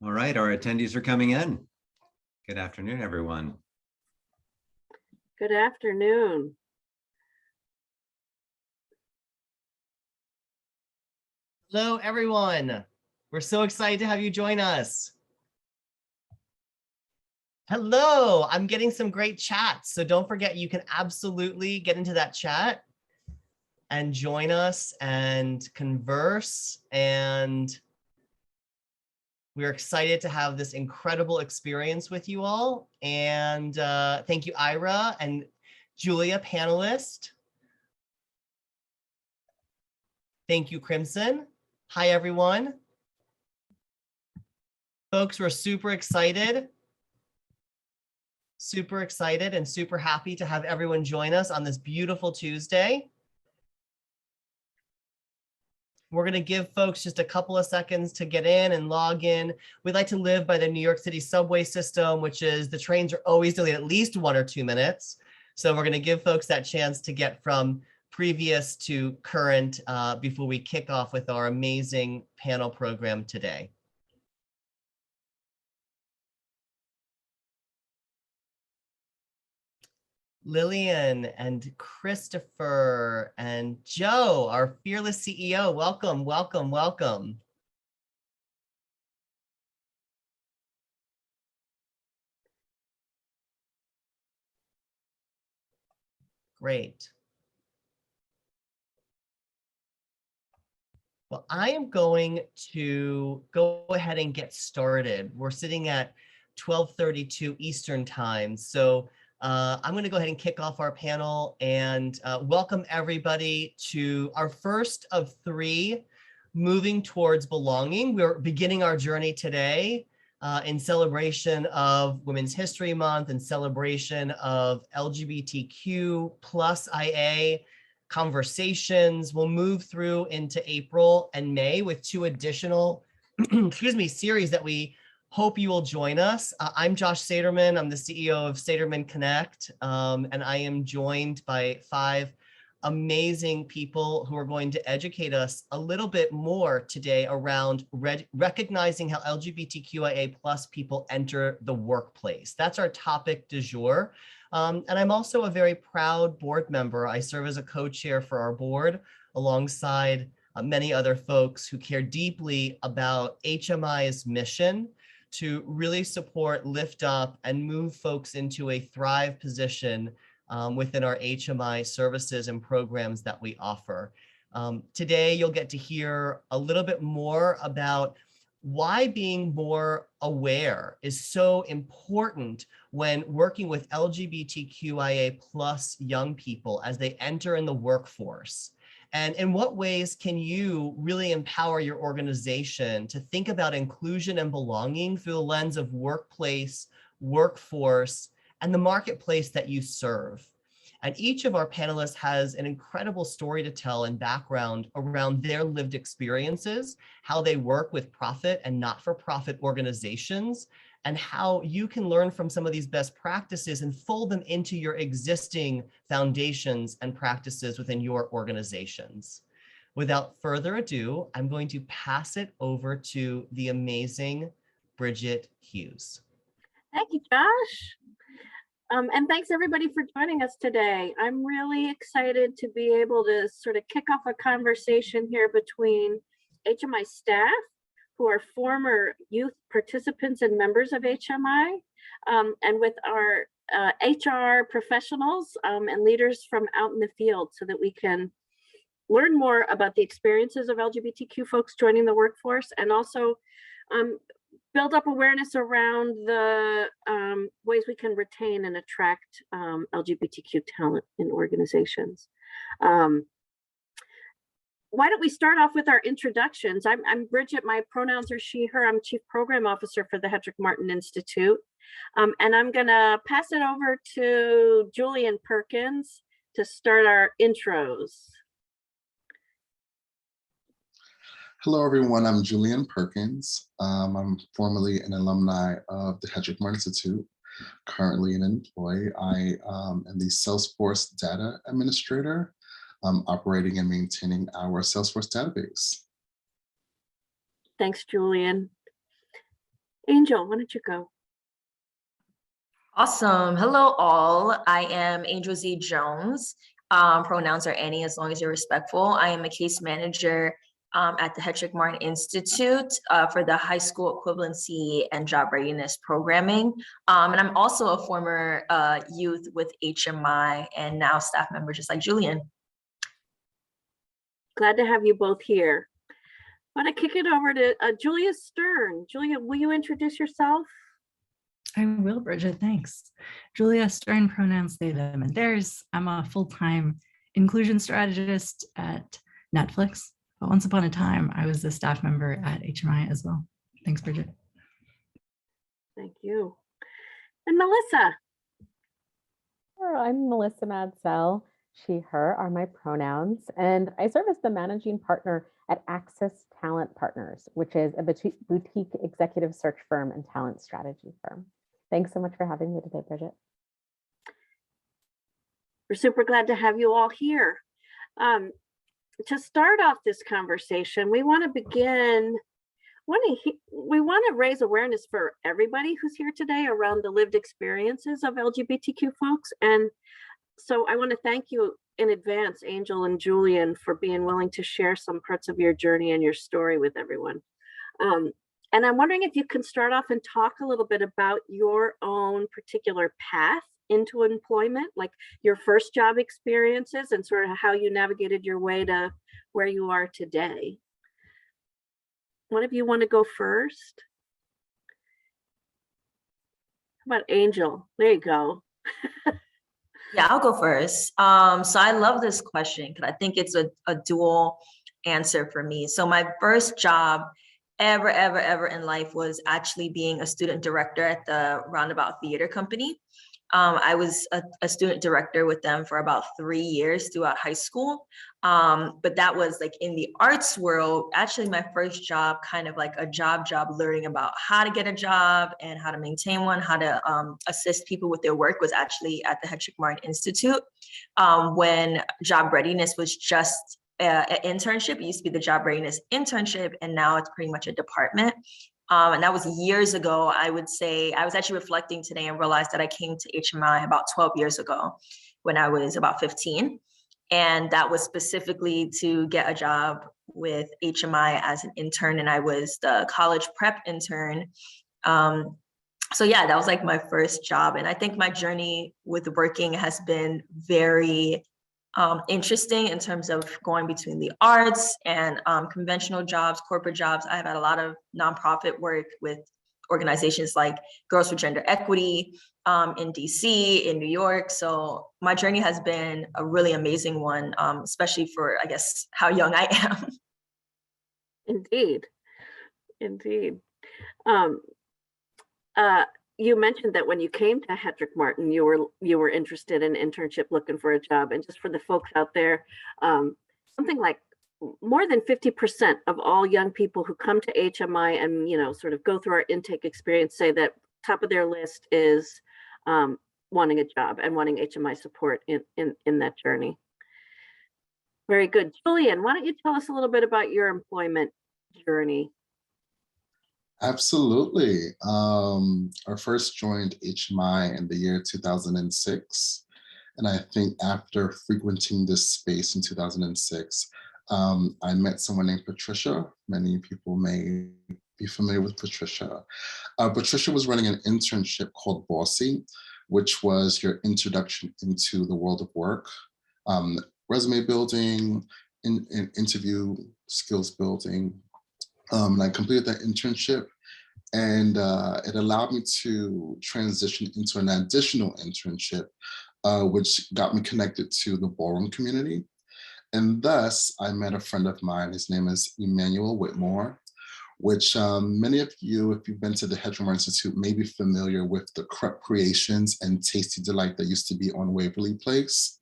All right, our attendees are coming in. Good afternoon, everyone. Good afternoon. Hello, everyone. We're so excited to have you join us. Hello, I'm getting some great chats, so don't forget you can absolutely get into that chat and join us and converse. And we're excited to have this incredible experience with you all. And thank you, Ira and Julia, panelist. Thank you, Crimson. Hi, everyone. Folks, we're super excited and super happy to have everyone join us on this beautiful Tuesday. We're going to give folks just a couple of seconds to get in and log in. We like to live by the New York City subway system, which is the trains are always delayed at least 1 or 2 minutes. So we're going to give folks that chance to get from previous to current before we kick off with our amazing panel program today. Lillian and Christopher and Joe, our fearless CEO. Welcome, welcome, welcome. Great. Well, I am going to go ahead and get started. We're sitting at 12:32 Eastern time. So I'm going to go ahead and kick off our panel and welcome everybody to our first of 3 Moving Towards Belonging. We're beginning our journey today in celebration of Women's History Month and celebration of LGBTQ+IA conversations. We'll move through into April and May with 2 additional series that we hope you will join us. I'm Josh Saterman. I'm the CEO of Saterman Connect, and I am joined by 5 amazing people who are going to educate us a little bit more today around recognizing how LGBTQIA+ people enter the workplace. That's our topic du jour. And I'm also a very proud board member. I serve as a co-chair for our board alongside many other folks who care deeply about HMI's mission to really support, lift up, and move folks into a thrive position within our HMI services and programs that we offer. Today, you'll get to hear a little bit more about why being more aware is so important when working with LGBTQIA+ young people as they enter in the workforce. And in what ways can you really empower your organization to think about inclusion and belonging through the lens of workplace, workforce, and the marketplace that you serve? And each of our panelists has an incredible story to tell and background around their lived experiences, how they work with profit and not-for-profit organizations, and how you can learn from some of these best practices and fold them into your existing foundations and practices within your organizations. Without further ado, I'm going to pass it over to the amazing Bridget Hughes. Thank you, Josh. And thanks everybody for joining us today. I'm really excited to be able to sort of kick off a conversation here between HMI staff, who are former youth participants and members of HMI, and with our HR professionals and leaders from out in the field so that we can learn more about the experiences of LGBTQ folks joining the workforce and also build up awareness around the ways we can retain and attract LGBTQ talent in organizations. Why don't we start off with our introductions? I'm Bridget, my pronouns are she, her. I'm Chief Program Officer for the Hetrick-Martin Institute. And I'm gonna pass it over to Julian Perkins to start our intros. Hello, everyone. I'm Julian Perkins. I'm formerly an alumni of the Hetrick-Martin Institute, currently an employee. I am the Salesforce Data Administrator, operating and maintaining our Salesforce database. Thanks, Julian. Angel, why don't you go? Awesome. Hello, all. I am Angel Z. Jones. Pronouns are any as long as you're respectful. I am a case manager at the Hetrick-Martin Institute for the high school equivalency and job readiness programming. And I'm also a former youth with HMI and now staff member, just like Julian. Glad to have you both here. I want to kick it over to Julia Stern. Julia, will you introduce yourself? I will, Bridget, thanks. Julia Stern, pronouns they, them, and theirs. I'm a full-time inclusion strategist at Netflix, but once upon a time, I was a staff member at HMI as well. Thanks, Bridget. Thank you. And Melissa. Sure, I'm Melissa Madsell. She, her are my pronouns, and I serve as the managing partner at Access Talent Partners, which is a boutique executive search firm and talent strategy firm. Thanks so much for having me today, Bridget. We're super glad to have you all here. To start off this conversation, we want to begin, we want to raise awareness for everybody who's here today around the lived experiences of LGBTQ folks. And so I want to thank you in advance, Angel and Julian, for being willing to share some parts of your journey and your story with everyone. And I'm wondering if you can start off and talk a little bit about your own particular path into employment, like your first job experiences and sort of how you navigated your way to where you are today. One of you want to go first? How about Angel? There you go. Yeah, I'll go first. So I love this question because I think it's a dual answer for me. So my first job ever in life was actually being a student director at the Roundabout Theater Company. I was a student director with them for about 3 years throughout high school. But that was like in the arts world, actually my first job, kind of like a job learning about how to get a job and how to maintain one, how to assist people with their work was actually at the Hetrick-Martin Institute. When job readiness was just an internship. It used to be the job readiness internship, and now it's pretty much a department. And that was years ago. I would say I was actually reflecting today and realized that I came to HMI about 12 years ago when I was about 15. And that was specifically to get a job with HMI as an intern, and I was the college prep intern. So yeah, that was like my first job. And I think my journey with working has been very interesting in terms of going between the arts and conventional jobs, corporate jobs. I've had a lot of nonprofit work with organizations like Girls for Gender Equity in DC, in New York. So my journey has been a really amazing one, especially for, I guess, how young I am. Indeed. You mentioned that when you came to Hetrick-Martin, you were interested in internship, looking for a job. And just for the folks out there, something like more than 50% of all young people who come to HMI and sort of go through our intake experience say that top of their list is wanting a job and wanting HMI support in that journey. Very good. Julian, why don't you tell us a little bit about your employment journey? Absolutely. I first joined HMI in the year 2006. And I think after frequenting this space in 2006, I met someone named Patricia. Many people may be familiar with Patricia. Patricia was running an internship called Bossy, which was your introduction into the world of work, resume building, interview skills building. And I completed that internship, and it allowed me to transition into an additional internship, which got me connected to the ballroom community. And thus, I met a friend of mine. His name is Emmanuel Whitmore, which many of you, if you've been to the Hetrick-Martin Institute, may be familiar with the Crepe Creations and Tasty Delight that used to be on Waverly Place,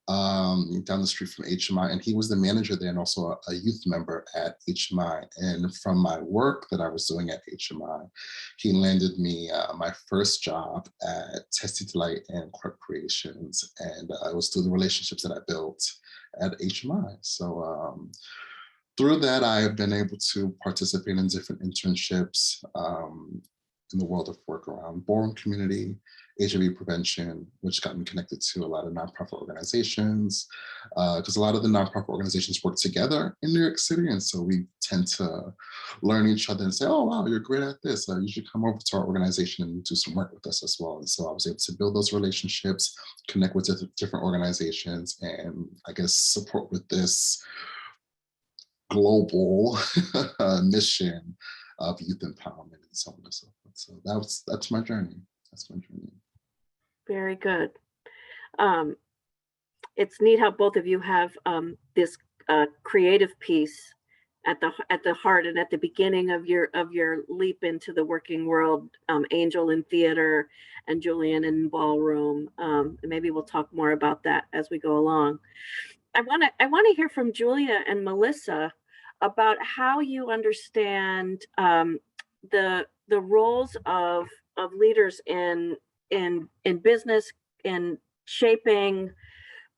down the street from HMI. And he was the manager there and also a youth member at HMI. And from my work that I was doing at HMI, he landed me my first job at Tasty Delight and Crepe Creations. And it was through the relationships that I built at HMI. So through that, I have been able to participate in different internships, in the world of work around ballroom community, HIV prevention, which got me connected to a lot of nonprofit organizations, because a lot of the nonprofit organizations work together in New York City. And so we tend to learn each other and say, oh, wow, you're great at this. You should come over to our organization and do some work with us as well. And so I was able to build those relationships, connect with different organizations, and I guess support with this global mission of youth empowerment and so on and so forth. So that's my journey. That's my journey. Very good. It's neat how both of you have this creative piece at the heart and at the beginning of your leap into the working world. Angel in theater and Julian in ballroom. And maybe we'll talk more about that as we go along. I want to hear from Julia and Melissa about how you understand the roles of leaders in business, in shaping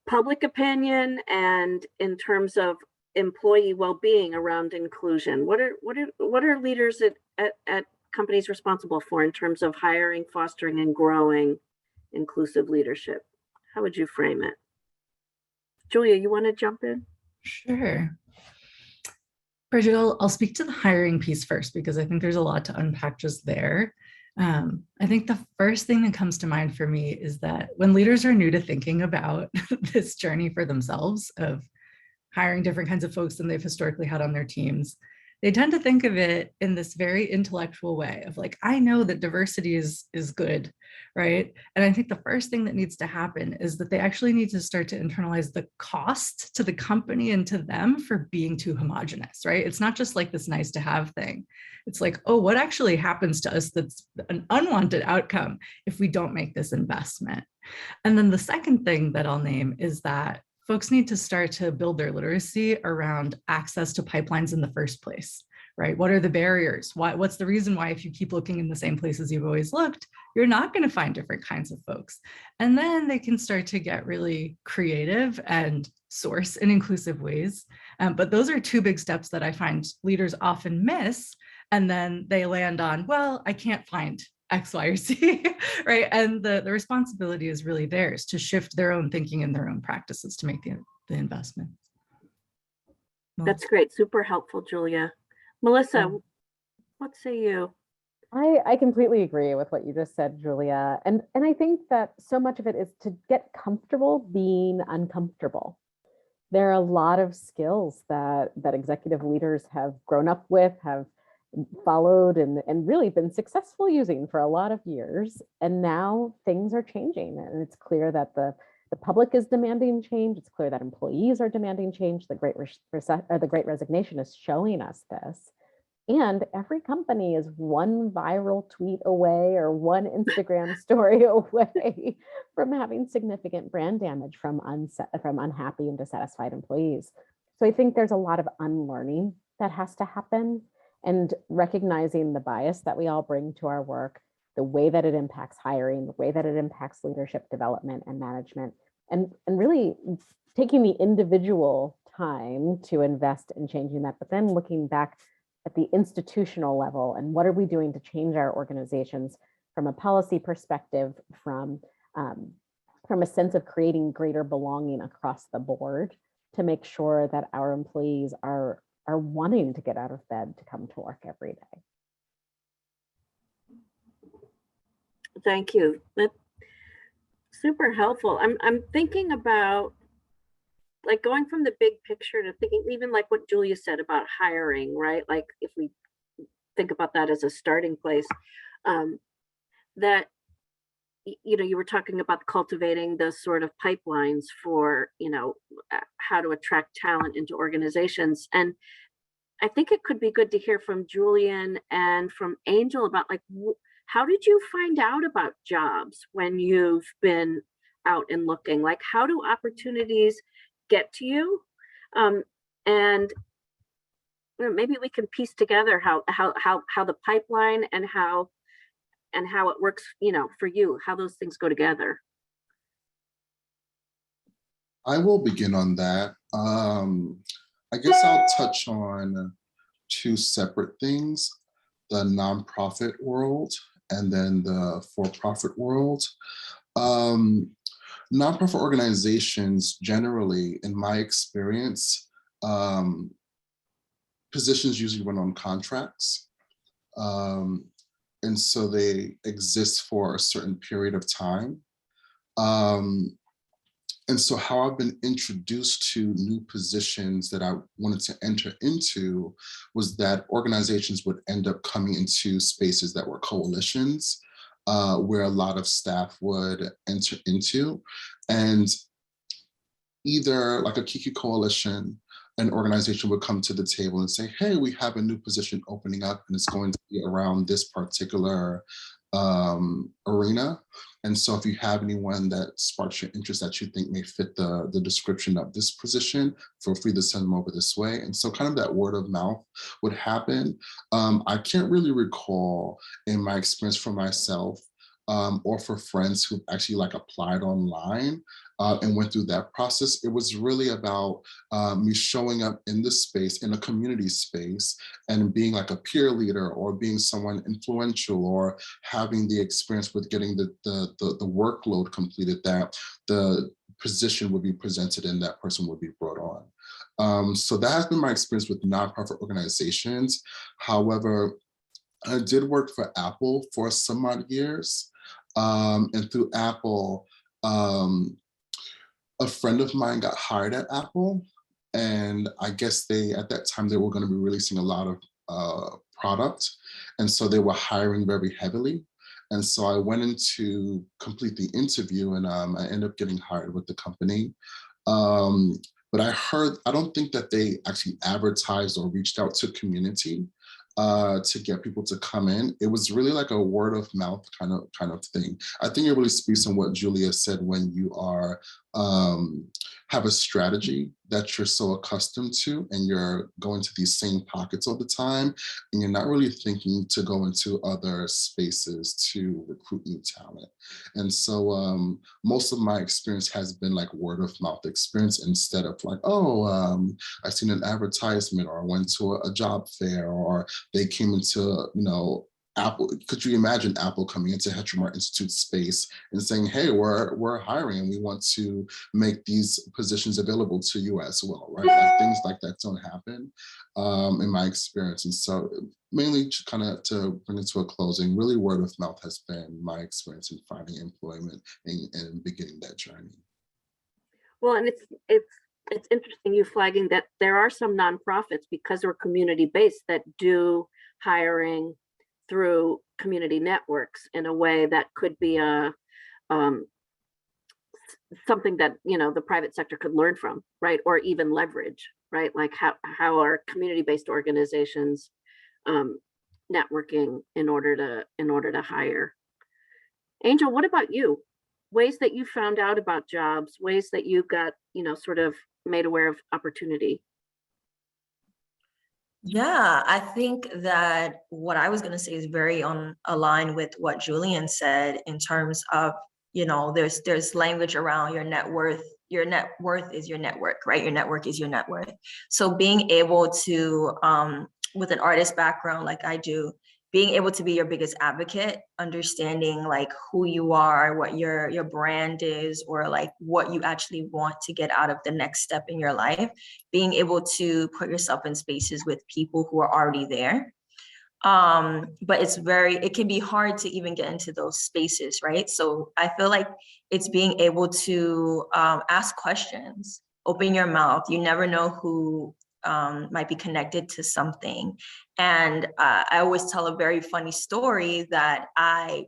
public opinion, and in terms of employee well-being around inclusion. What are leaders at companies responsible for in terms of hiring, fostering, and growing inclusive leadership? How would you frame it? Julia, you want to jump in? Sure. Bridget, I'll speak to the hiring piece first, because I think there's a lot to unpack just there. I think the first thing that comes to mind for me is that when leaders are new to thinking about this journey for themselves of hiring different kinds of folks than they've historically had on their teams, they tend to think of it in this very intellectual way of like, I know that diversity is good, right? And I think the first thing that needs to happen is that they actually need to start to internalize the cost to the company and to them for being too homogenous, right? It's not just like this nice to have thing. It's like, oh, what actually happens to us that's an unwanted outcome if we don't make this investment? And then the second thing that I'll name is that folks need to start to build their literacy around access to pipelines in the first place, right? What are the barriers? What's the reason why if you keep looking in the same places you've always looked, you're not going to find different kinds of folks? And then they can start to get really creative and source in inclusive ways. But those are two big steps that I find leaders often miss. And then they land on, well, I can't find X, Y, or Z, right? And the responsibility is really theirs to shift their own thinking and their own practices to make the investment. That's great. Super helpful, Julia. Melissa, what say you? I completely agree with what you just said, Julia. And I think that so much of it is to get comfortable being uncomfortable. There are a lot of skills that executive leaders have grown up with, have followed and really been successful using for a lot of years. And now things are changing. And it's clear that the public is demanding change. It's clear that employees are demanding change. The Great Resignation is showing us this. And every company is one viral tweet away or one Instagram story away from having significant brand damage from unhappy and dissatisfied employees. So I think there's a lot of unlearning that has to happen, and recognizing the bias that we all bring to our work, the way that it impacts hiring, the way that it impacts leadership development and management, and really taking the individual time to invest in changing that, but then looking back at the institutional level and what are we doing to change our organizations from a policy perspective, from a sense of creating greater belonging across the board to make sure that our employees are wanting to get out of bed to come to work every day. Thank you. That's super helpful. I'm thinking about like going from the big picture to thinking even like what Julia said about hiring, right? Like if we think about that as a starting place, that you were talking about cultivating the sort of pipelines for how to attract talent into organizations. And I think it could be good to hear from Julian and from Angel about like, how did you find out about jobs when you've been out and looking? Like, how do opportunities get to you? And maybe we can piece together how the pipeline and how it works, for you, how those things go together. I will begin on that. I guess I'll touch on two separate things, the nonprofit world and then the for-profit world. Nonprofit organizations generally, in my experience, positions usually run on contracts. And so they exist for a certain period of time. And so how I've been introduced to new positions that I wanted to enter into was that organizations would end up coming into spaces that were coalitions, where a lot of staff would enter into. And either like a Kiki coalition, an organization would come to the table and say, hey, we have a new position opening up and it's going to be around this particular arena. And so if you have anyone that sparks your interest that you think may fit the description of this position, feel free to send them over this way. And so kind of that word of mouth would happen. I can't really recall in my experience for myself or for friends who actually like applied online and went through that process. It was really about me showing up in the space, in a community space, and being like a peer leader or being someone influential or having the experience with getting the workload completed that the position would be presented and that person would be brought on. So that has been my experience with nonprofit organizations. However, I did work for Apple for some odd years. And through Apple, a friend of mine got hired at Apple, and I guess at that time they were going to be releasing a lot of product, and so they were hiring very heavily. And so I went in to complete the interview, and I ended up getting hired with the company. But I don't think that they actually advertised or reached out to community to get people to come in. It was really like a word of mouth kind of thing. I think it really speaks on what Julia said when you are have a strategy that you're so accustomed to and you're going to these same pockets all the time and you're not really thinking to go into other spaces to recruit new talent. And so most of my experience has been like word of mouth experience instead of like, I seen an advertisement or I went to a job fair or they came into, Apple. Could you imagine Apple coming into Hetrick-Martin Institute space and saying, hey, we're hiring and we want to make these positions available to you as well, right? Like things like that don't happen in my experience. And so mainly kind of to bring it to a closing, really word of mouth has been my experience in finding employment and beginning that journey. Well, and it's interesting you flagging that there are some nonprofits because they're community-based that do hiring through community networks in a way that could be something that the private sector could learn from, right? Or even leverage, right? Like how are community-based organizations networking in order to hire. Angel, what about you? Ways that you found out about jobs, ways that you got sort of made aware of opportunity. Yeah, I think that what I was going to say is very on align with what Julian said in terms of, there's language around your net worth. Your net worth is your network, right? Your network is your net worth. So being able to, with an artist background like I do, being able to be your biggest advocate, understanding like who you are, what your brand is, or like what you actually want to get out of the next step in your life, being able to put yourself in spaces with people who are already there. But it can be hard to even get into those spaces, right? So I feel like it's being able to ask questions, open your mouth. You never know who might be connected to something. And I always tell a very funny story that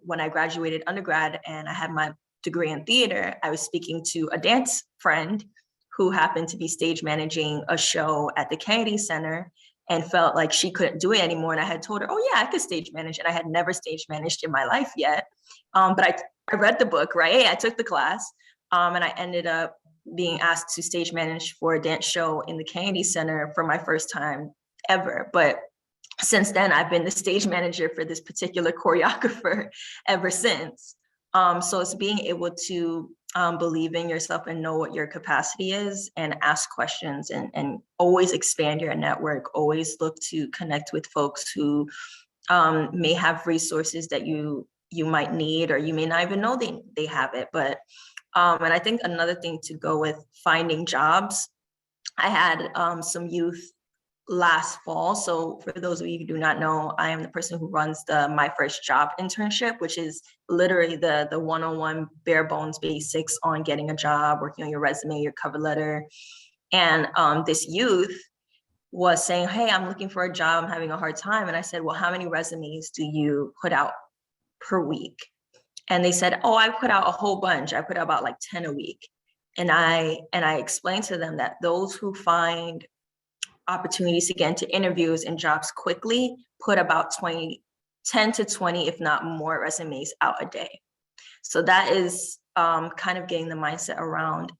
when I graduated undergrad and I had my degree in theater, I was speaking to a dance friend who happened to be stage managing a show at the Kennedy Center and felt like she couldn't do it anymore. And I had told her, oh yeah, I could stage manage. And I had never stage managed in my life yet. But I read the book, right? I took the class and I ended up being asked to stage manage for a dance show in the Kennedy Center for my first time ever. But since then, I've been the stage manager for this particular choreographer ever since. So it's being able to believe in yourself and know what your capacity is and ask questions and always expand your network, always look to connect with folks who may have resources that you you might need, or you may not even know they have it. But and I think another thing to go with finding jobs, I had some youth last fall. So for those of you who do not know, I am the person who runs the My First Job internship, which is literally the one-on-one bare bones basics on getting a job, working on your resume, your cover letter. And this youth was saying, hey, I'm looking for a job, I'm having a hard time. And I said, well, how many resumes do you put out per week? And they said, oh, I put out a whole bunch. I put out about like 10 a week. And I explained to them that those who find opportunities to get into interviews and jobs quickly put about 10 to 20, if not more, resumes out a day. So that is kind of getting the mindset around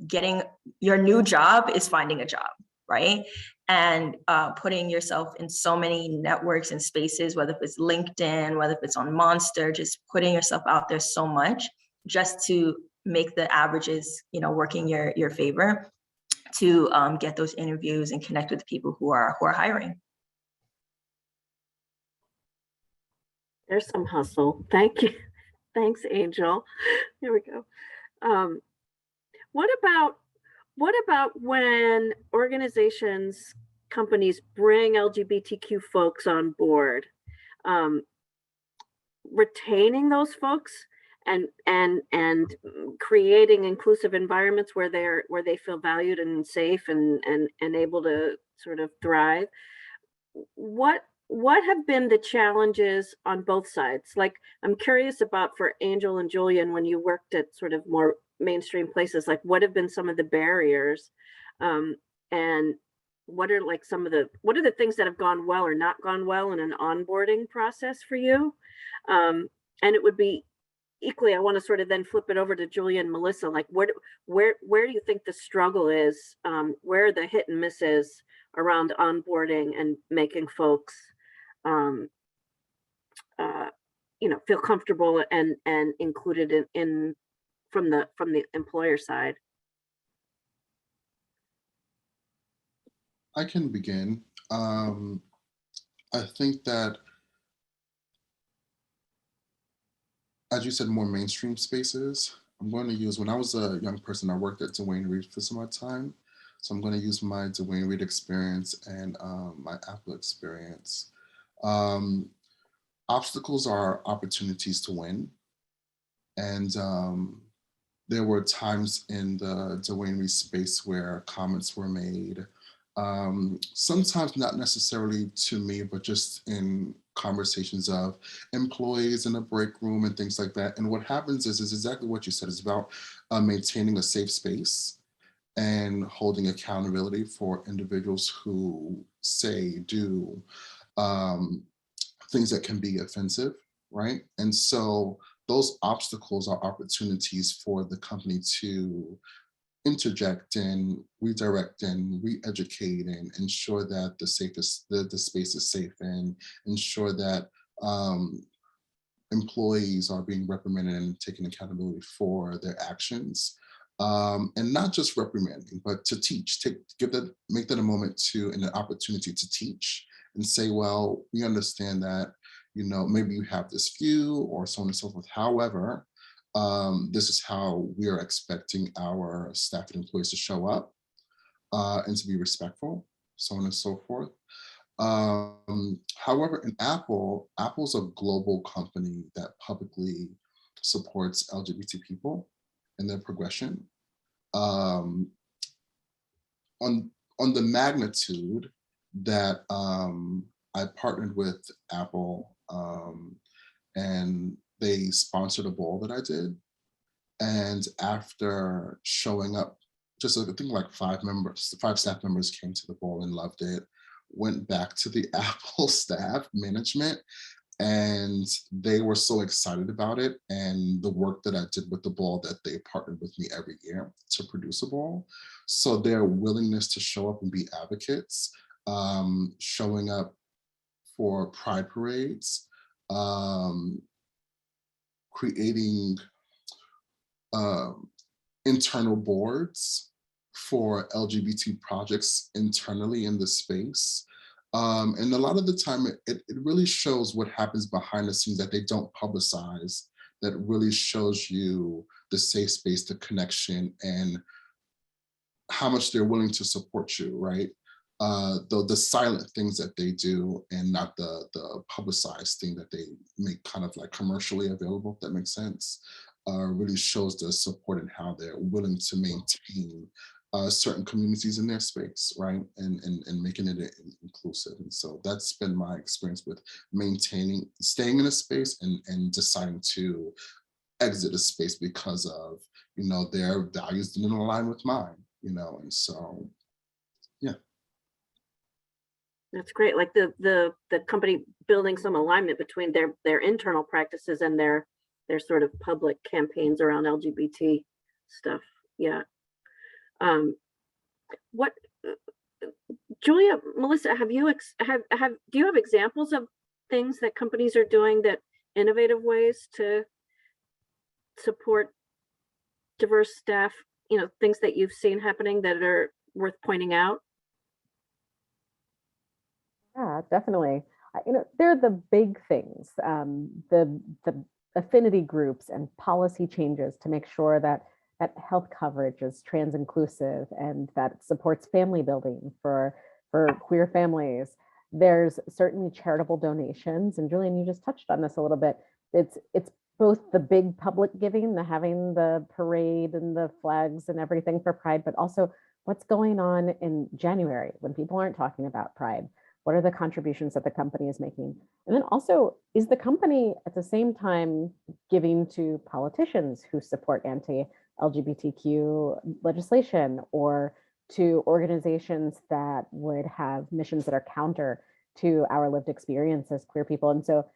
getting your new job is finding a job, right? And putting yourself in so many networks and spaces, whether it's LinkedIn, whether it's on Monster, just putting yourself out there so much just to make the averages, working your favor, to get those interviews and connect with people who are hiring. There's some hustle. Thank you. Thanks, Angel. There we go. What about when organizations, companies bring LGBTQ folks on board, retaining those folks and creating inclusive environments where they feel valued and safe and able to sort of thrive? What have been the challenges on both sides? Like, I'm curious about, for Angel and Julian, when you worked at sort of more mainstream places, like what have been some of the barriers, and what are the things that have gone well or not gone well in an onboarding process for you? And it would be equally, I want to sort of then flip it over to Julia and Melissa, like where do you think the struggle is? Where are the hit and misses around onboarding and making folks feel comfortable and included in from the employer side? I can begin. I think that, as you said, more mainstream spaces. I'm going to use, when I was a young person, I worked at Dwayne Reed for some time. So I'm going to use my Dwayne Reed experience and my Apple experience. Obstacles are opportunities to win. And there were times in the Dwayne Reed space where comments were made, sometimes not necessarily to me, but just in conversations of employees in a break room and things like that. And what happens is exactly what you said. It's about maintaining a safe space and holding accountability for individuals who do things that can be offensive, right? And so those obstacles are opportunities for the company to interject and redirect and re-educate and ensure that the space is safe, and ensure that employees are being reprimanded and taking accountability for their actions. And not just reprimanding, but to teach, make that a moment and an opportunity to teach and say, well, we understand that, maybe you have this view or so on and so forth. However, this is how we are expecting our staff and employees to show up and to be respectful, so on and so forth. However, in Apple's a global company that publicly supports LGBT people and their progression. On the magnitude that I partnered with Apple and they sponsored a ball that I did. And after showing up, just I think like 5 staff members came to the ball and loved it, went back to the Apple staff management, and they were so excited about it and the work that I did with the ball that they partnered with me every year to produce a ball. So their willingness to show up and be advocates, showing up for pride parades, creating internal boards for LGBT projects internally in the space, And a lot of the time, it really shows what happens behind the scenes that they don't publicize, that really shows you the safe space, the connection, and how much they're willing to support you, right? The silent things that they do and not the publicized thing that they make kind of like commercially available, if that makes sense, really shows the support and how they're willing to maintain certain communities in their space, right? And making it inclusive. And so that's been my experience with maintaining, staying in a space and deciding to exit a space because of, their values didn't align with mine, and so, yeah. That's great. Like the company building some alignment between their internal practices and their sort of public campaigns around LGBT stuff. Yeah. What, Julia, Melissa, do you have examples of things that companies are doing, that innovative ways to support diverse staff, things that you've seen happening that are worth pointing out? Yeah, definitely. They're the big things, the affinity groups and policy changes to make sure that health coverage is trans inclusive and that it supports family building for queer families. There's certainly charitable donations, and Julian, you just touched on this a little bit. It's both the big public giving, the having the parade and the flags and everything for Pride, but also what's going on in January when people aren't talking about Pride. What are the contributions that the company is making? And then also, is the company at the same time giving to politicians who support anti-LGBTQ legislation, or to organizations that would have missions that are counter to our lived experience as queer people? And so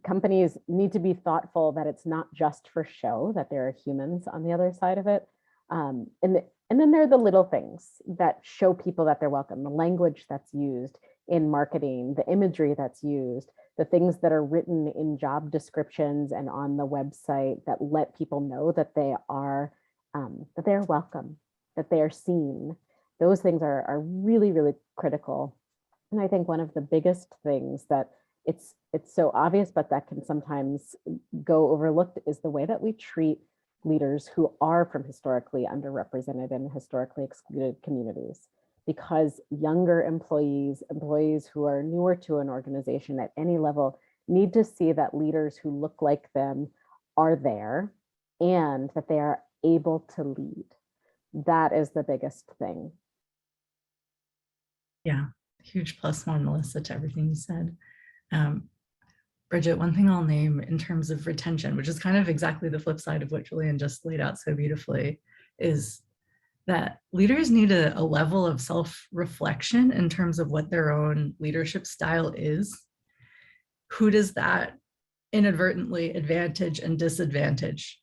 companies need to be thoughtful that it's not just for show, that there are humans on the other side of it. And then there are the little things that show people that they're welcome, the language that's used in marketing, the imagery that's used, the things that are written in job descriptions and on the website that let people know that they are welcome, that they are seen. Those things are really, really critical. And I think one of the biggest things that it's so obvious, but that can sometimes go overlooked, is the way that we treat leaders who are from historically underrepresented and historically excluded communities. Because younger employees who are newer to an organization at any level, need to see that leaders who look like them are there and that they are able to lead. That is the biggest thing. Yeah, huge +1, Melissa, to everything you said. Bridget, one thing I'll name in terms of retention, which is kind of exactly the flip side of what Julian just laid out so beautifully, is that leaders need a level of self-reflection in terms of what their own leadership style is. Who does that inadvertently advantage and disadvantage?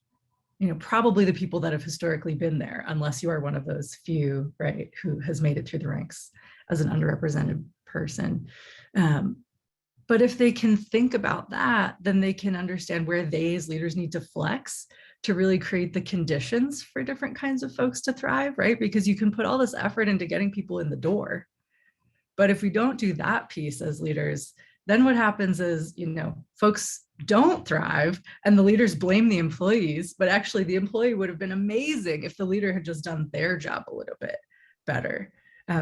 Probably the people that have historically been there, unless you are one of those few, right, who has made it through the ranks as an underrepresented person. But if they can think about that, then they can understand where they as leaders need to flex to really create the conditions for different kinds of folks to thrive, right? Because you can put all this effort into getting people in the door. But if we don't do that piece as leaders, then what happens is, folks don't thrive and the leaders blame the employees, but actually the employee would have been amazing if the leader had just done their job a little bit better.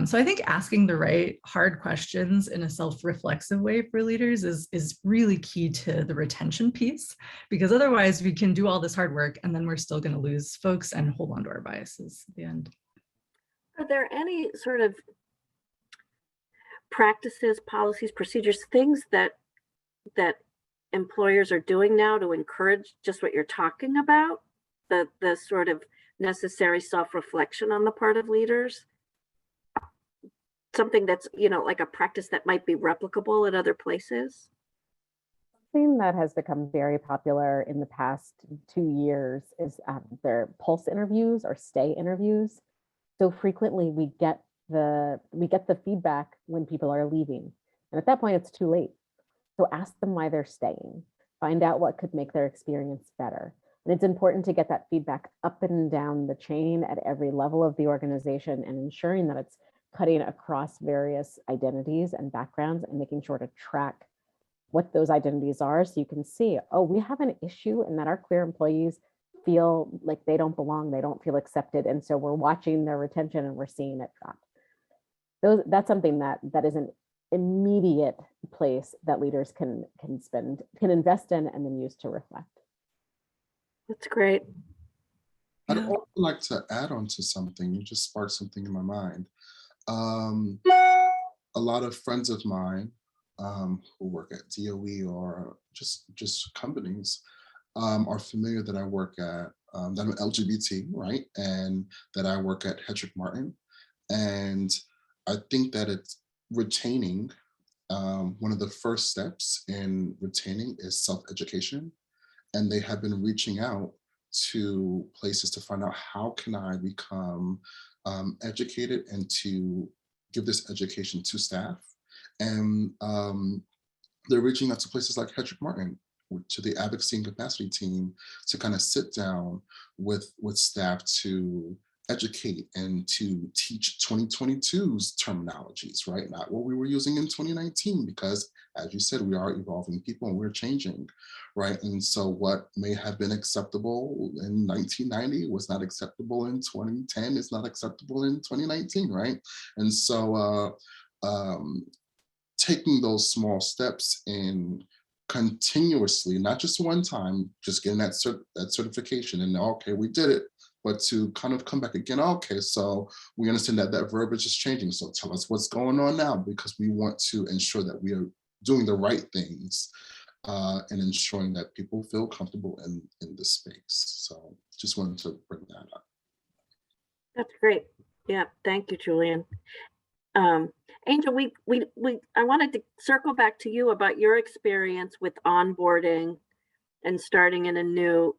So I think asking the right hard questions in a self-reflexive way for leaders is really key to the retention piece, because otherwise we can do all this hard work and then we're still going to lose folks and hold on to our biases at the end. Are there any sort of practices, policies, procedures, things that employers are doing now to encourage just what you're talking about, the sort of necessary self-reflection on the part of leaders? Something that's, like a practice that might be replicable at other places? Something that has become very popular in the past 2 years is their pulse interviews or stay interviews. So frequently we get the feedback when people are leaving, and at that point it's too late. So ask them why they're staying. Find out what could make their experience better. And it's important to get that feedback up and down the chain at every level of the organization, and ensuring that it's cutting across various identities and backgrounds and making sure to track what those identities are, so you can see, oh, we have an issue and that our queer employees feel like they don't belong, they don't feel accepted. And so we're watching their retention and we're seeing it drop. That's something that is an immediate place that leaders can invest in and then use to reflect. That's great. I'd also like to add on to something. You just sparked something in my mind. A lot of friends of mine who work at DOE or just companies are familiar that I work at, that I'm LGBT, right? And that I work at Hetrick-Martin. And I think that it's retaining, one of the first steps in retaining is self-education. And they have been reaching out to places to find out how can I become educated and to give this education to staff. And they're reaching out to places like Hetrick-Martin, to the advocacy and capacity team, to kind of sit down with staff to educate and to teach 2022's terminologies, right? Not what we were using in 2019, because as you said, we are evolving people and we're changing, right? And so what may have been acceptable in 1990 was not acceptable in 2010, is not acceptable in 2019, right? And so taking those small steps in continuously, not just one time, just getting that certification and okay, we did it, but to kind of come back again, okay, so we understand that that verbiage is changing, so tell us what's going on now, because we want to ensure that we are doing the right things and ensuring that people feel comfortable in this space. So just wanted to bring that up. That's great. Yeah, thank you, Julian. Angel, I wanted to circle back to you about your experience with onboarding and starting in a new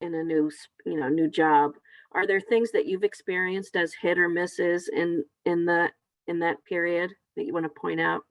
new job. Are there things that you've experienced as hit or misses in that period that you want to point out?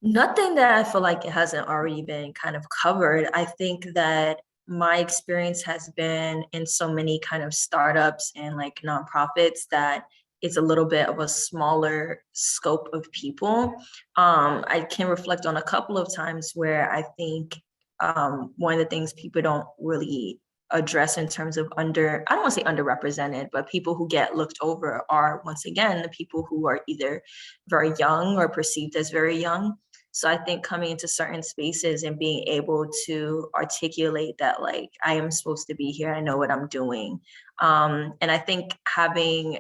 Nothing that I feel like it hasn't already been kind of covered. I think that my experience has been in so many kind of startups and like nonprofits that it's a little bit of a smaller scope of people. I can reflect on a couple of times where I think one of the things people don't really address in terms of I don't want to say underrepresented, but people who get looked over are once again the people who are either very young or perceived as very young. So I think coming into certain spaces and being able to articulate that, like, I am supposed to be here, I know what I'm doing. And I think having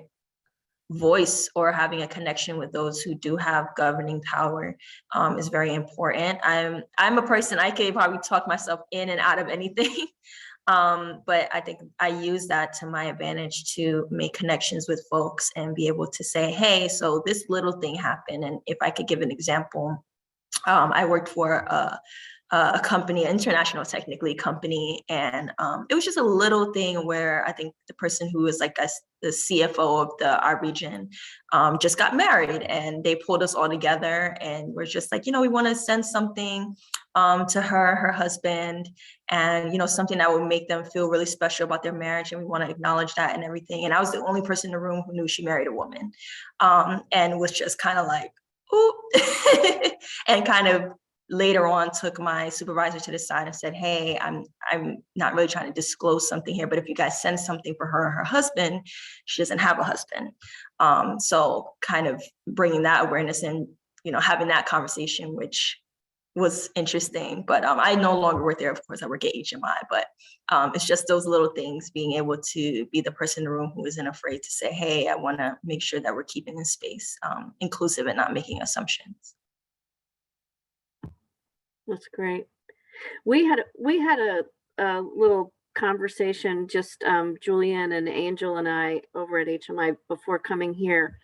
voice or having a connection with those who do have governing power is very important. I'm a person, I can probably talk myself in and out of anything. But I think I use that to my advantage to make connections with folks and be able to say, hey, so this little thing happened. And if I could give an example, I worked for a company, an international technically company, and it was just a little thing where I think the person who was like the CFO of our region just got married, and they pulled us all together and we're just like, we want to send something to her husband, and something that would make them feel really special about their marriage, and we want to acknowledge that and everything. And I was the only person in the room who knew she married a woman, and was just kind of like, ooh, and kind of later on took my supervisor to the side and said, hey, I'm not really trying to disclose something here, but if you guys send something for her and her husband, she doesn't have a husband. So kind of bringing that awareness and, having that conversation, which was interesting, but I no longer work there. Of course, I work at HMI, but it's just those little things, being able to be the person in the room who isn't afraid to say, hey, I want to make sure that we're keeping this space inclusive and not making assumptions. That's great. We had a little conversation, just Julian and Angel and I over at HMI before coming here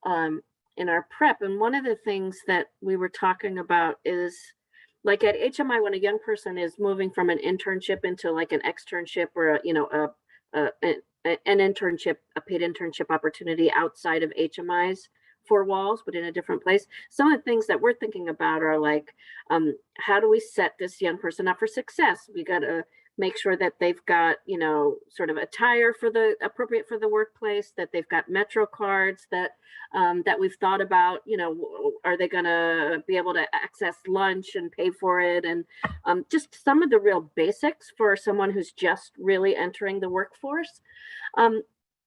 in our prep. And one of the things that we were talking about is, like at HMI, when a young person is moving from an internship into like an externship or an internship, a paid internship opportunity outside of HMI's four walls, but in a different place. Some of the things that we're thinking about are like, how do we set this young person up for success? We got to make sure that they've got, sort of attire for the appropriate for the workplace, that they've got Metro cards, that that we've thought about, are they going to be able to access lunch and pay for it? And just some of the real basics for someone who's just really entering the workforce.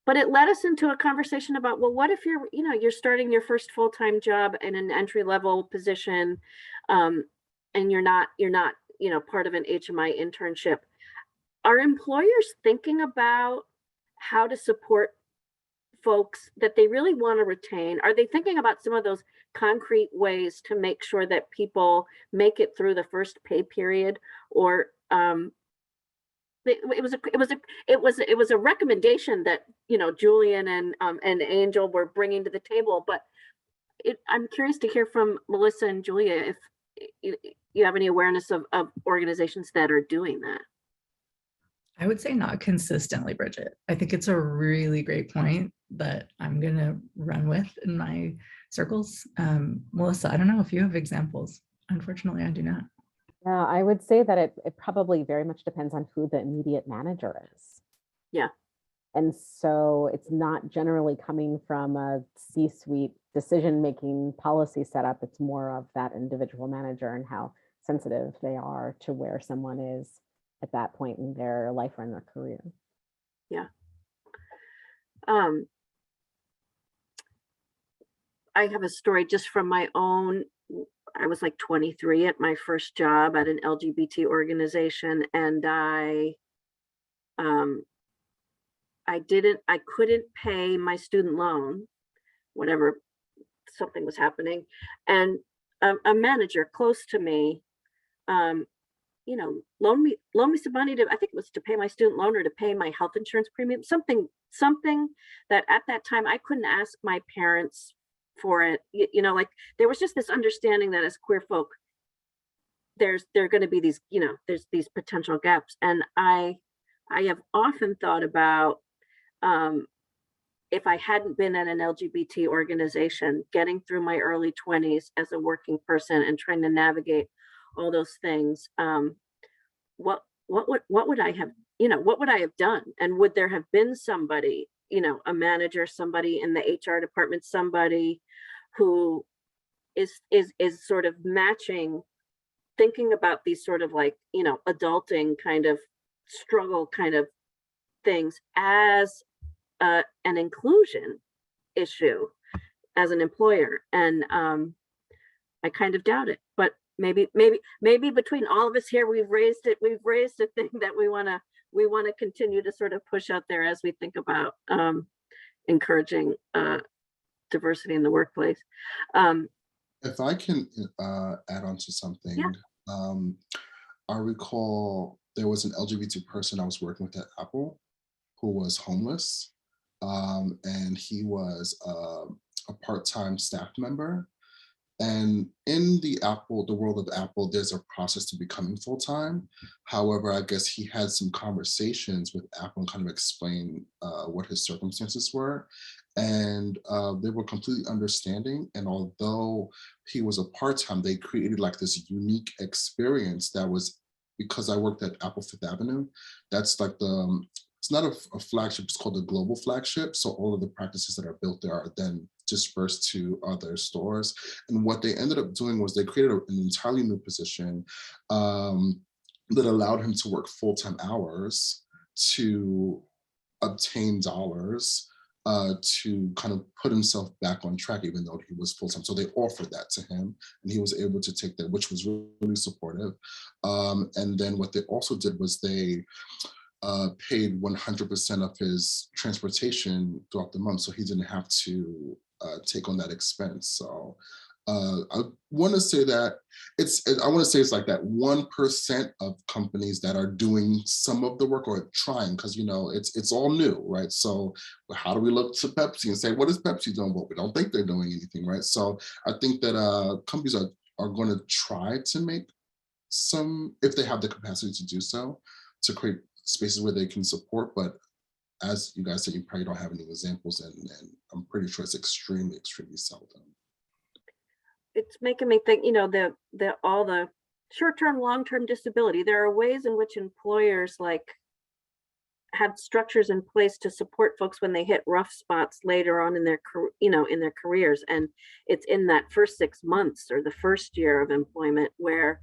But it led us into a conversation about, well, what if you're starting your first full-time job in an entry-level position, and you're not, part of an HMI internship. Are employers thinking about how to support folks that they really want to retain? Are they thinking about some of those concrete ways to make sure that people make it through the first pay period? Or it was a recommendation that Julian and Angel were bringing to the table, but I'm curious to hear from Melissa and Julia if you have any awareness of organizations that are doing that. I would say not consistently, Bridget. I think it's a really great point that I'm going to run with in my circles. Melissa, I don't know if you have examples. Unfortunately, I do not. Yeah, I would say that it probably very much depends on who the immediate manager is. Yeah. And so it's not generally coming from a C-suite decision-making policy setup. It's more of that individual manager and how sensitive they are to where someone is at that point in their life or in their career. Yeah. I have a story just from my own. I was like 23 at my first job at an LGBT organization, and I couldn't pay my student loan, whatever, something was happening. And a manager close to me, loaned me some money to, I think it was to pay my student loan or to pay my health insurance premium, something that at that time I couldn't ask my parents for it. Like there was just this understanding that as queer folk, there are going to be these, there's these potential gaps. And I have often thought about, if I hadn't been at an LGBT organization, getting through my early 20s as a working person and trying to navigate all those things, what would I have, what would I have done? And would there have been somebody, a manager, somebody in the HR department, somebody who is sort of matching, thinking about these sort of like, adulting kind of struggle kind of things as an inclusion issue as an employer? And I kind of doubt it, but maybe between all of us here, we've raised a thing that we want to continue to sort of push out there as we think about encouraging diversity in the workplace. If I can add on to something, Yeah. I recall there was an LGBT person I was working with at Apple who was homeless, and he was a part-time staff member. And in the world of Apple, there's a process to becoming full-time. However, I guess he had some conversations with Apple and kind of explained what his circumstances were. And they were completely understanding. And although he was a part-time, they created like this unique experience that was, because I worked at Apple Fifth Avenue, that's like it's not a flagship, it's called the global flagship. So all of the practices that are built there are then dispersed to other stores. And what they ended up doing was they created an entirely new position that allowed him to work full-time hours to obtain dollars to kind of put himself back on track, even though he was full-time. So they offered that to him and he was able to take that, which was really supportive. And then what they also did was they paid 100% of his transportation throughout the month, so he didn't have to take on that expense. So I want to say that it's like that 1% of companies that are doing some of the work or trying, because it's all new, right? So how do we look to Pepsi and say, what is Pepsi doing? Well, we don't think they're doing anything, right? So I think that companies are going to try to make some, if they have the capacity to do so, to create spaces where they can support. But as you guys said, you probably don't have any examples, and I'm pretty sure it's extremely seldom. It's making me think, all the short-term, long-term disability. There are ways in which employers like have structures in place to support folks when they hit rough spots later on in their in their careers. And it's in that first 6 months or the first year of employment where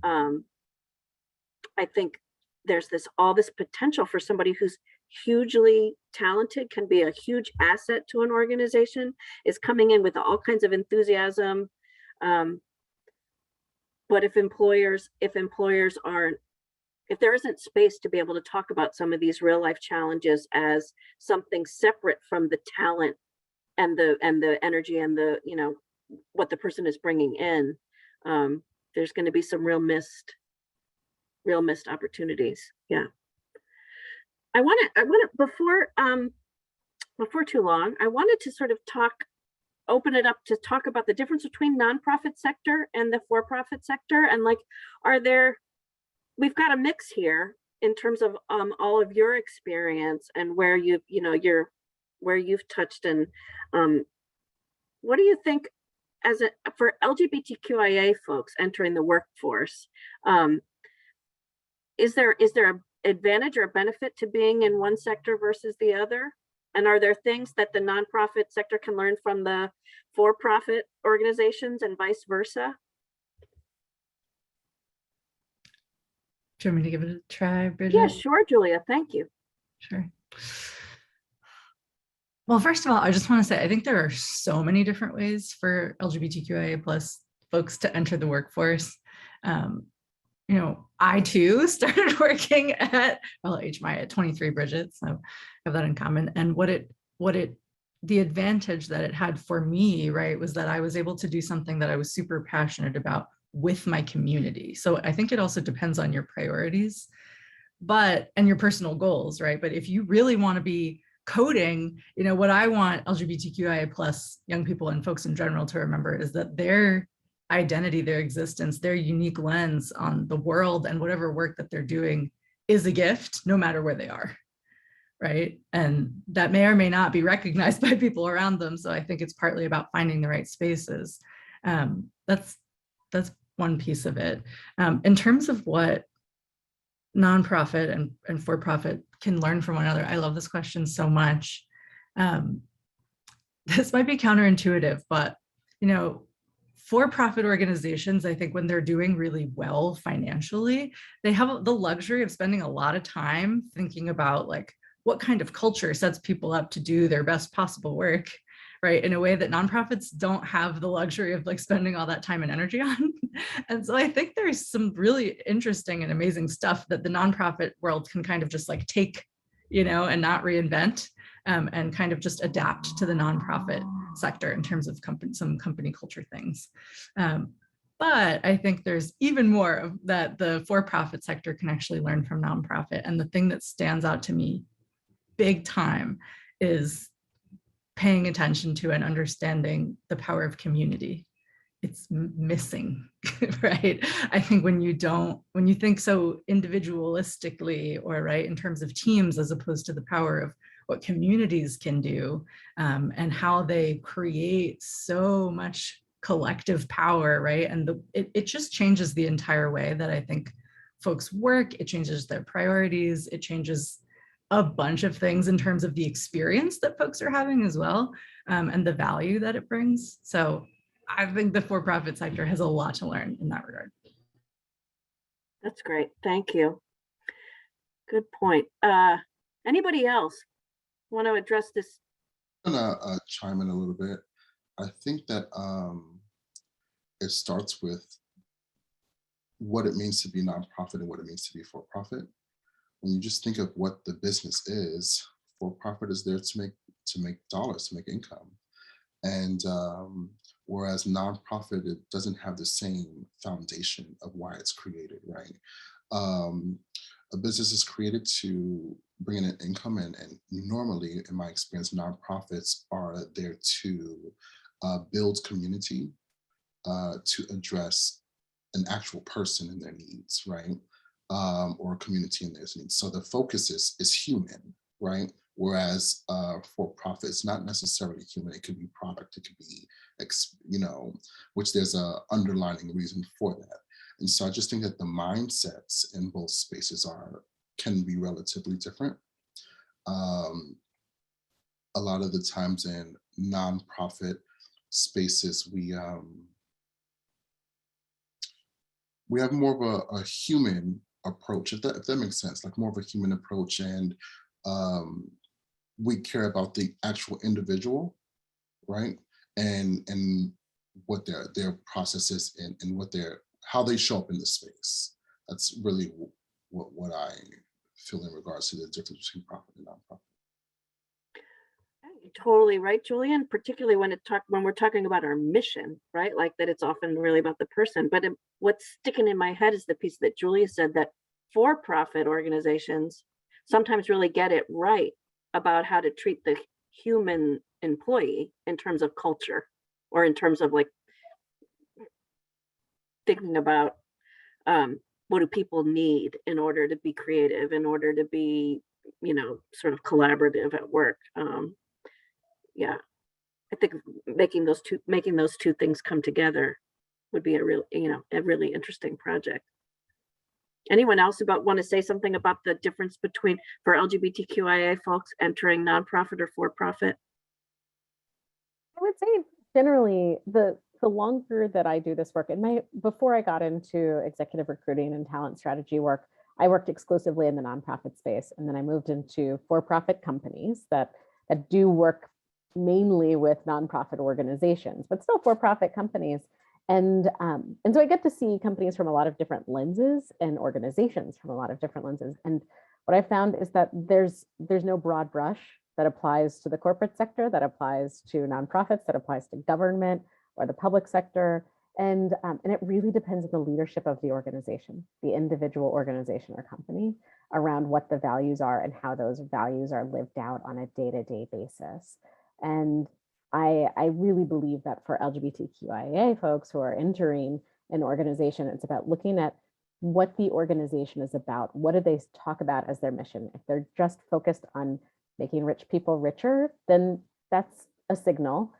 I think there's all this potential for somebody who's hugely talented, can be a huge asset to an organization, is coming in with all kinds of enthusiasm. But if there isn't space to be able to talk about some of these real life challenges as something separate from the talent and the energy and the what the person is bringing in, there's going to be some real missed opportunities. Yeah. I want to before too long, I wanted to sort of open it up to talk about the difference between nonprofit sector and the for-profit sector, and like, we've got a mix here in terms of all of your experience and where you've touched. And what do you think for LGBTQIA folks entering the workforce? Is there an advantage or a benefit to being in one sector versus the other? And are there things that the nonprofit sector can learn from the for-profit organizations and vice versa? Do you want me to give it a try, Bridget? Yeah, sure, Julia. Thank you. Sure. Well, first of all, I just want to say, I think there are so many different ways for LGBTQIA plus folks to enter the workforce. I too started working at HMI at 23, Bridget, so I have that in common. And the advantage that it had for me, right, was that I was able to do something that I was super passionate about with my community. So I think it also depends on your priorities, and your personal goals, right? But if you really want to be coding, what I want LGBTQIA plus young people and folks in general to remember is that their identity, their existence, their unique lens on the world and whatever work that they're doing is a gift, no matter where they are, right? And that may or may not be recognized by people around them. So I think it's partly about finding the right spaces. That's one piece of it. In terms of what nonprofit and for-profit can learn from one another, I love this question so much. This might be counterintuitive, but for-profit organizations, I think when they're doing really well financially, they have the luxury of spending a lot of time thinking about like what kind of culture sets people up to do their best possible work, right? In a way that nonprofits don't have the luxury of like spending all that time and energy on. And so I think there's some really interesting and amazing stuff that the nonprofit world can kind of just like take, and not reinvent, and kind of just adapt to the nonprofit sector in terms of some company culture things. But I think there's even more of that the for-profit sector can actually learn from nonprofit. And the thing that stands out to me big time is paying attention to and understanding the power of community. It's missing, right? I think when you think so individualistically or right in terms of teams as opposed to the power of what communities can do, and how they create so much collective power, right? And it just changes the entire way that I think folks work. It changes their priorities. It changes a bunch of things in terms of the experience that folks are having as well, and the value that it brings. So I think the for-profit sector has a lot to learn in that regard. That's great. Thank you. Good point. Anybody else want to address this? I'm gonna chime in a little bit. I think that it starts with what it means to be nonprofit and what it means to be for-profit. When you just think of what the business is, for-profit is there to make dollars, to make income. And whereas nonprofit, it doesn't have the same foundation of why it's created, right? A business is created to bring in an income, and normally, in my experience, nonprofits are there to build community, to address an actual person and their needs, right? Or a community and their needs. So the focus is human, right? Whereas for profit, it's not necessarily human. It could be product. It could be, which there's a underlining reason for that. And so I just think that the mindsets in both spaces can be relatively different. A lot of the times in nonprofit spaces, we have more of a human approach, if that makes sense, like more of a human approach, and we care about the actual individual, right? And what their process is and how they show up in the space. That's really what I feel in regards to the difference between profit and nonprofit. You're totally right, Julian, particularly when we're talking about our mission, right? Like that it's often really about the person. But what's sticking in my head is the piece that Julia said, that for-profit organizations sometimes really get it right about how to treat the human employee in terms of culture, or in terms of like thinking about what do people need in order to be creative, in order to be, sort of collaborative at work. Yeah, I think making those two things come together would be a really interesting project. Anyone else want to say something about the difference between, for LGBTQIA folks entering nonprofit or for-profit? I would say generally the longer that I do this work, before I got into executive recruiting and talent strategy work, I worked exclusively in the nonprofit space. And then I moved into for-profit companies that do work mainly with nonprofit organizations, but still for-profit companies. And so I get to see companies from a lot of different lenses and organizations from a lot of different lenses. And what I found is that there's no broad brush that applies to the corporate sector, that applies to nonprofits, that applies to government or the public sector. And it really depends on the leadership of the organization, the individual organization or company, around what the values are and how those values are lived out on a day-to-day basis. And I really believe that for LGBTQIA folks who are entering an organization, it's about looking at what the organization is about. What do they talk about as their mission? If they're just focused on making rich people richer, then that's a signal.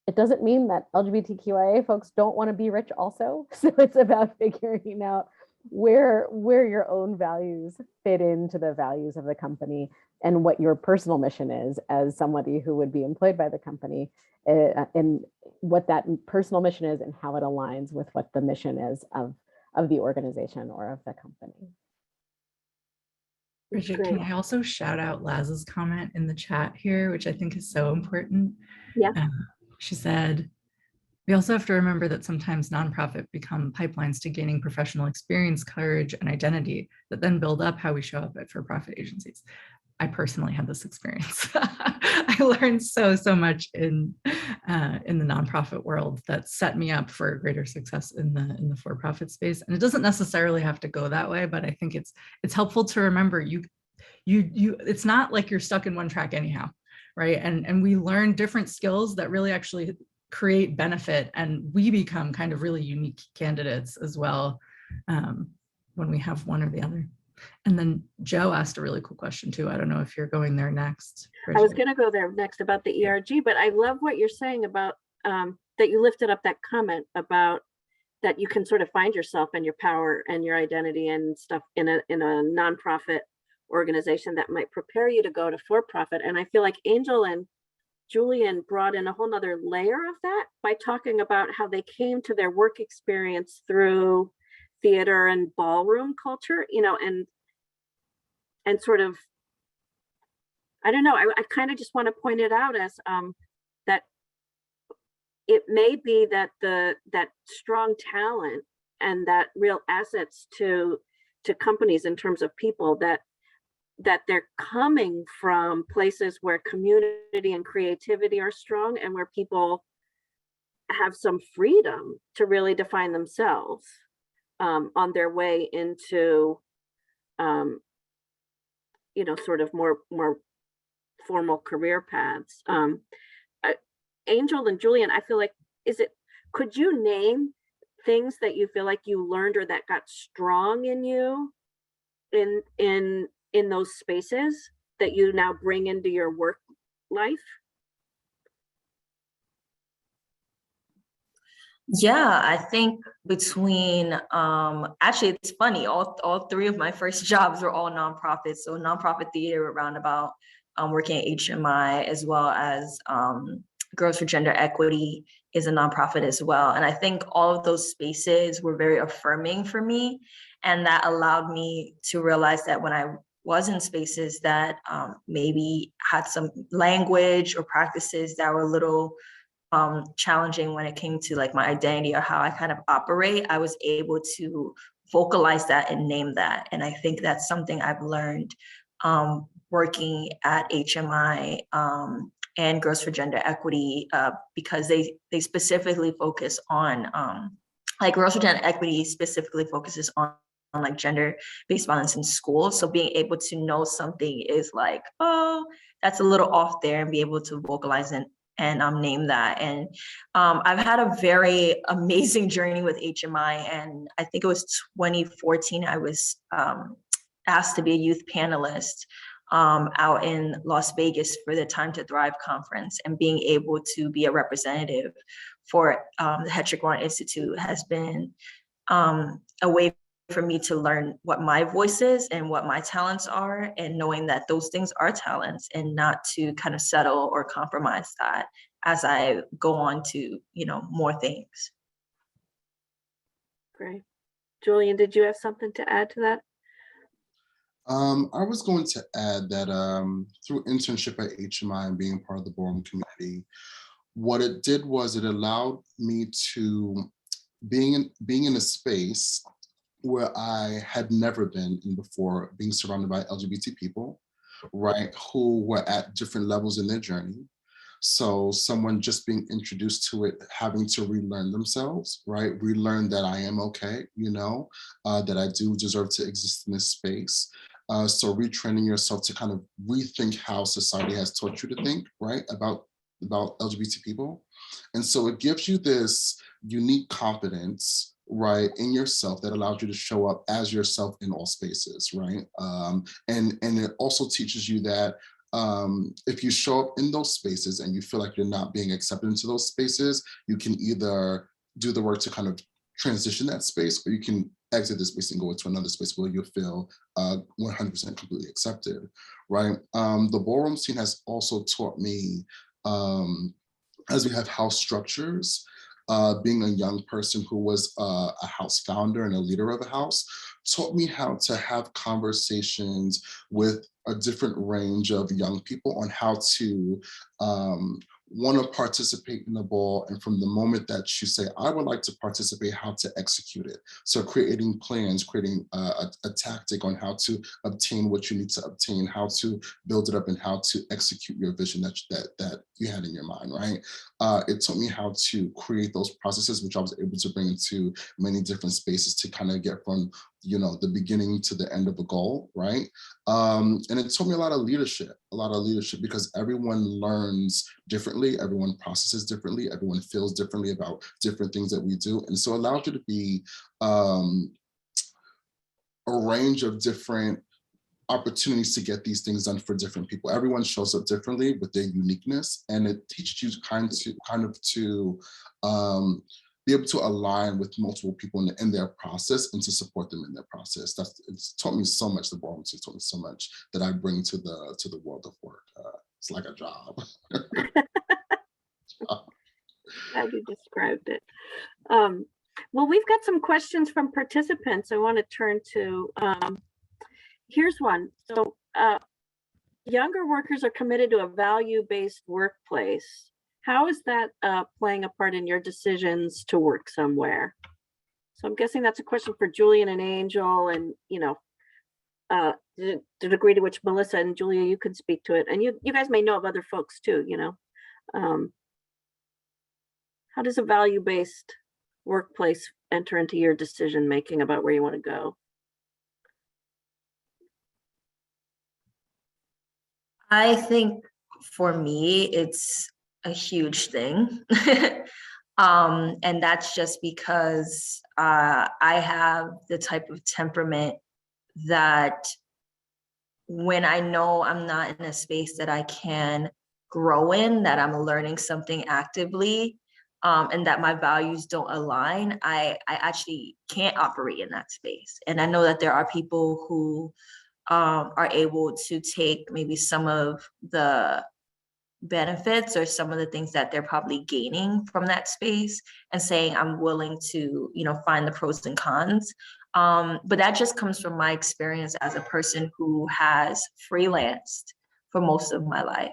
It doesn't mean that LGBTQIA folks don't want to be rich also. So it's about figuring out where your own values fit into the values of the company, and what your personal mission is as somebody who would be employed by the company, and what that personal mission is and how it aligns with what the mission is of the organization or of the company. Bridget, can I also shout out Laz's comment in the chat here, which I think is so important? Yeah. She said, we also have to remember that sometimes nonprofit become pipelines to gaining professional experience, courage, and identity that then build up how we show up at for-profit agencies. I personally had this experience. I learned so much in the nonprofit world that set me up for greater success in the for-profit space. And it doesn't necessarily have to go that way, but I think it's helpful to remember you it's not like you're stuck in one track anyhow, right? And we learn different skills that really actually create benefit, and we become kind of really unique candidates as well when we have one or the other. And then Joe asked a really cool question too. I don't know if you're going there next, Bridget. I was going to go there next about the ERG, but I love what you're saying about that you lifted up that comment about that you can sort of find yourself and your power and your identity and stuff in a nonprofit organization that might prepare you to go to for-profit. And I feel like Angel and Julian brought in a whole nother layer of that by talking about how they came to their work experience through theater and ballroom culture, and sort of, I don't know, I kind of just want to point it out as that it may be that that strong talent and that real assets to companies in terms of people, that they're coming from places where community and creativity are strong, and where people have some freedom to really define themselves on their way into sort of more formal career paths. Angel and Julian, I feel like, could you name things that you feel like you learned or that got strong in you in those spaces that you now bring into your work life? Yeah, I think between actually it's funny, all three of my first jobs were all nonprofits. So nonprofit theater roundabout, working at HMI, as well as Girls for Gender Equity is a nonprofit as well. And I think all of those spaces were very affirming for me. And that allowed me to realize that when I was in spaces that maybe had some language or practices that were a little challenging when it came to like my identity or how I kind of operate, I was able to vocalize that and name that. And I think that's something I've learned working at HMI and Girls for Gender Equity, because they specifically focus on like Girls for Gender Equity specifically focuses on like gender-based violence in schools. So being able to know something is like, oh, that's a little off there, and be able to vocalize and name that. And I've had a very amazing journey with HMI. And I think it was 2014, I was asked to be a youth panelist out in Las Vegas for the Time to Thrive conference. And being able to be a representative for the Hetrick-Martin Institute has been a way for me to learn what my voice is and what my talents are, and knowing that those things are talents, and not to kind of settle or compromise that as I go on to, more things. Great. Julian, did you have something to add to that? I was going to add that through internship at HMI and being part of the ballroom community, what it did was it allowed me to being in a space where I had never been in before, being surrounded by LGBT people, right, who were at different levels in their journey. So someone just being introduced to it, having to relearn themselves, right, relearn that I am okay, that I do deserve to exist in this space. So retraining yourself to kind of rethink how society has taught you to think, right, about LGBT people. And so it gives you this unique confidence, right, in yourself that allows you to show up as yourself in all spaces, right? And it also teaches you that if you show up in those spaces and you feel like you're not being accepted into those spaces, you can either do the work to kind of transition that space, or you can exit the space and go into another space where you feel 100% completely accepted, right? The ballroom scene has also taught me, as we have house structures, being a young person who was a house founder and a leader of a house, taught me how to have conversations with a different range of young people on how to want to participate in the ball, and from the moment that you say, I would like to participate, how to execute it. So creating plans, creating a tactic on how to obtain what you need to obtain, how to build it up, and how to execute your vision that you had in your mind, right? It taught me how to create those processes, which I was able to bring into many different spaces to kind of get from the beginning to the end of a goal, right? And it taught me a lot of leadership, because everyone learns differently, everyone processes differently, everyone feels differently about different things that we do. And so it allows you to be a range of different opportunities to get these things done for different people. Everyone shows up differently with their uniqueness, and it teaches you kind of to be able to align with multiple people in their process and to support them in their process. It's taught me so much. The ballroom has taught me so much that I bring to the world of work. It's like a job. How you described it. Well, we've got some questions from participants I want to turn to. Here's one. So younger workers are committed to a value-based workplace. How is that playing a part in your decisions to work somewhere? So I'm guessing that's a question for Julian and Angel, and the degree to which Melissa and Julia, you could speak to it. And you guys may know of other folks too, How does a value-based workplace enter into your decision-making about where you want to go? I think for me, it's a huge thing. And that's just because I have the type of temperament that when I know I'm not in a space that I can grow in, that I'm learning something actively, and that my values don't align, I actually can't operate in that space. And I know that there are people who are able to take maybe some of the benefits or some of the things that they're probably gaining from that space and saying, I'm willing to, find the pros and cons. But that just comes from my experience as a person who has freelanced for most of my life.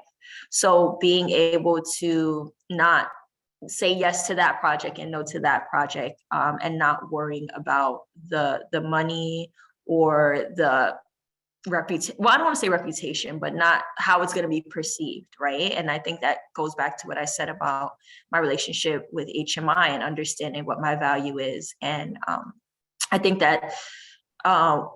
So being able to not say yes to that project and no to that project, and not worrying about the money or the well, I don't want to say reputation, but not how it's going to be perceived, right? And I think that goes back to what I said about my relationship with HMI and understanding what my value is. And I think that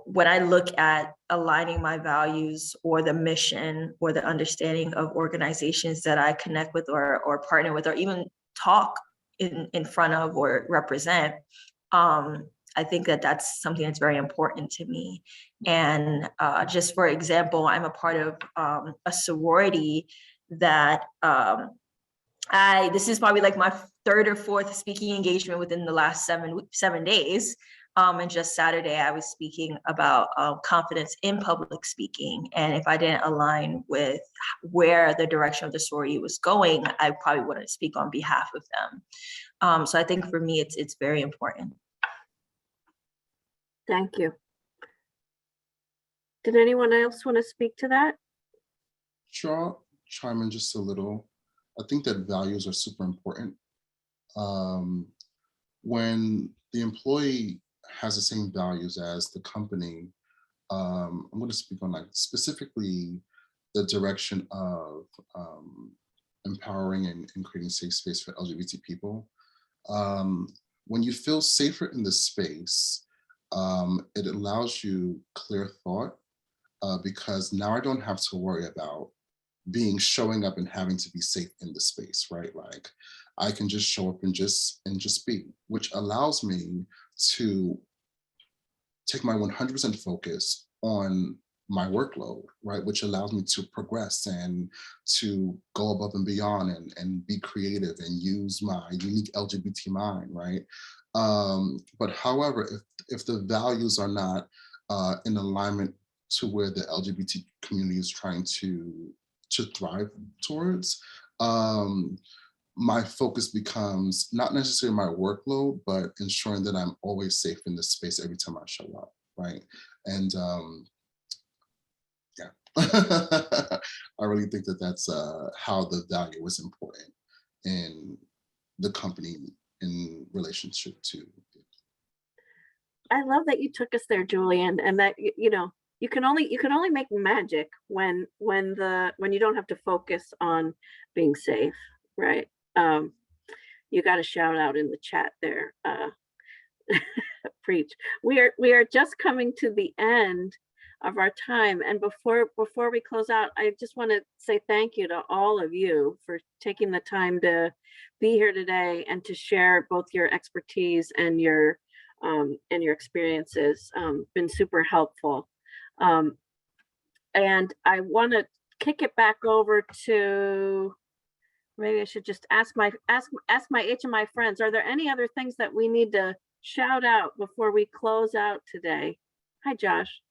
when I look at aligning my values or the mission or the understanding of organizations that I connect with or partner with or even talk in front of or represent, I think that that's something that's very important to me. And just for example, I'm a part of a sorority that this is probably like my third or fourth speaking engagement within the last 7 days. And just Saturday, I was speaking about confidence in public speaking. And if I didn't align with where the direction of the sorority was going, I probably wouldn't speak on behalf of them. So I think for me, it's very important. Thank you. Did anyone else want to speak to that? Sure, I'll chime in just a little. I think that values are super important. When the employee has the same values as the company, I'm going to speak on like specifically the direction of empowering and creating safe space for LGBT people. When you feel safer in the space, it allows you clear thought, because now I don't have to worry about showing up and having to be safe in the space, right? Like I can just show up and just be, which allows me to take my 100% focus on my workload, right? Which allows me to progress and to go above and beyond and be creative and use my unique LGBT mind, right? But however, if the values are not in alignment to where the LGBT community is trying to thrive towards, my focus becomes not necessarily my workload, but ensuring that I'm always safe in this space every time I show up, right? And yeah, I really think that that's how the value is important in the company in relationship to. I love that you took us there, Julian, and that you can only make magic when you don't have to focus on being safe, right? You got a shout out in the chat there. Preach. We are just coming to the end of our time, and before we close out, I just want to say thank you to all of you for taking the time to be here today and to share both your expertise and your experiences. Been super helpful. And I want to kick it back over to, maybe I should just ask my HMI friends, are there any other things that we need to shout out before we close out today? Hi, Josh.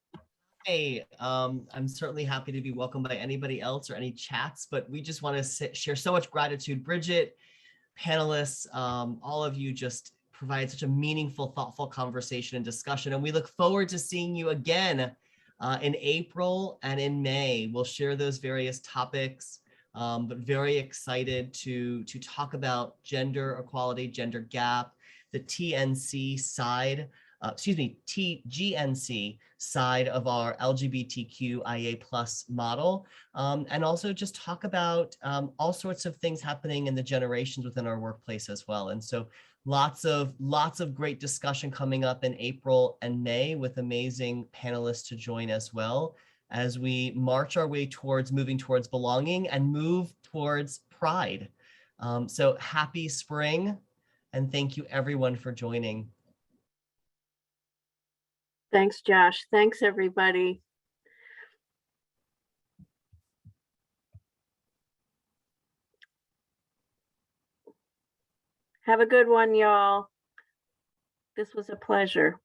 Hey, I'm certainly happy to be welcomed by anybody else or any chats, but we just want to share so much gratitude. Bridget, panelists, all of you just provide such a meaningful, thoughtful conversation and discussion. And we look forward to seeing you again in April and in May. We'll share those various topics, but very excited to talk about gender equality, gender gap, the TGNC side of our LGBTQIA plus model, and also just talk about all sorts of things happening in the generations within our workplace as well. And so lots of great discussion coming up in April and May with amazing panelists to join as well as we march our way towards moving towards belonging and move towards pride. So happy spring, and thank you everyone for joining. Thanks, Josh. Thanks, everybody. Have a good one, y'all. This was a pleasure.